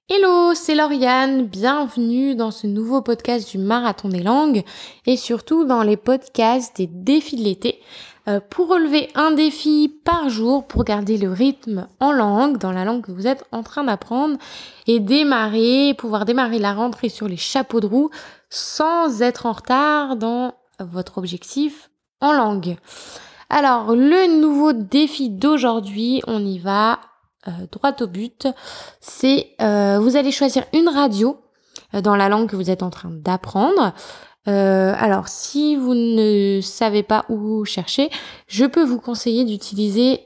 Hello, c'est Lauriane, bienvenue dans ce nouveau podcast du Marathon des langues et surtout dans les podcasts des défis de l'été pour relever un défi par jour pour garder le rythme en langue, dans la langue que vous êtes en train d'apprendre et pouvoir démarrer la rentrée sur les chapeaux de roue sans être en retard dans votre objectif en langue. Alors, le nouveau défi d'aujourd'hui, on y va droit au but, c'est vous allez choisir une radio dans la langue que vous êtes en train d'apprendre. Alors, si vous ne savez pas où chercher, je peux vous conseiller d'utiliser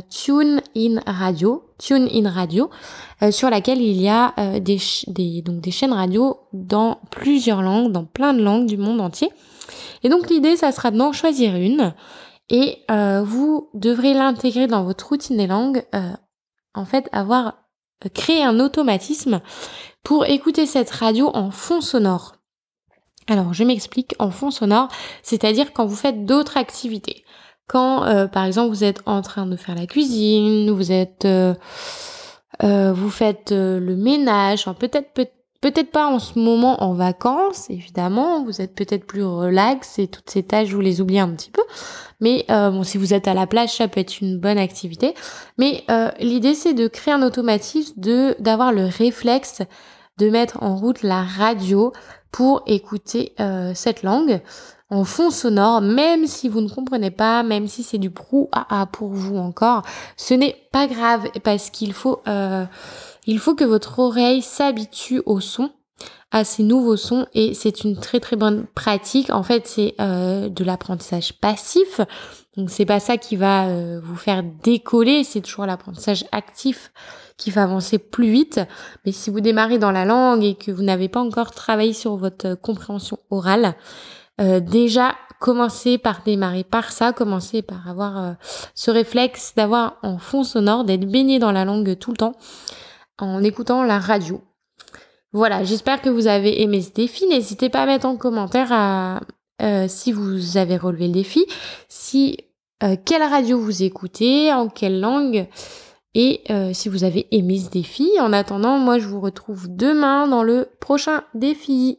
TuneIn Radio, sur laquelle il y a des chaînes radio dans plusieurs langues, dans plein de langues du monde entier. Et donc, l'idée, ça sera d'en choisir une et vous devrez l'intégrer dans votre routine des langues. Avoir créé un automatisme pour écouter cette radio en fond sonore. Alors, je m'explique, en fond sonore, c'est-à-dire quand vous faites d'autres activités. Quand, par exemple, vous êtes en train de faire la cuisine, vous faites le ménage, peut-être pas en ce moment en vacances, évidemment, vous êtes peut-être plus relax et toutes ces tâches, vous les oubliez un petit peu. Mais si vous êtes à la plage, ça peut être une bonne activité. Mais l'idée, c'est de créer un automatisme, d'avoir le réflexe de mettre en route la radio pour écouter cette langue en fond sonore, même si vous ne comprenez pas, même si c'est du brouhaha pour vous encore. Ce n'est pas grave parce qu'il faut que votre oreille s'habitue au son, à ces nouveaux sons, et c'est une très très bonne pratique. En fait, c'est de l'apprentissage passif, donc c'est pas ça qui va vous faire décoller, c'est toujours l'apprentissage actif qui va avancer plus vite. Mais si vous démarrez dans la langue et que vous n'avez pas encore travaillé sur votre compréhension orale, déjà commencez par démarrer par ça, commencez par avoir ce réflexe d'avoir en fond sonore, d'être baigné dans la langue tout le temps en écoutant la radio. Voilà, j'espère que vous avez aimé ce défi. N'hésitez pas à mettre en commentaire si vous avez relevé le défi, quelle radio vous écoutez, en quelle langue, et si vous avez aimé ce défi. En attendant, moi je vous retrouve demain dans le prochain défi.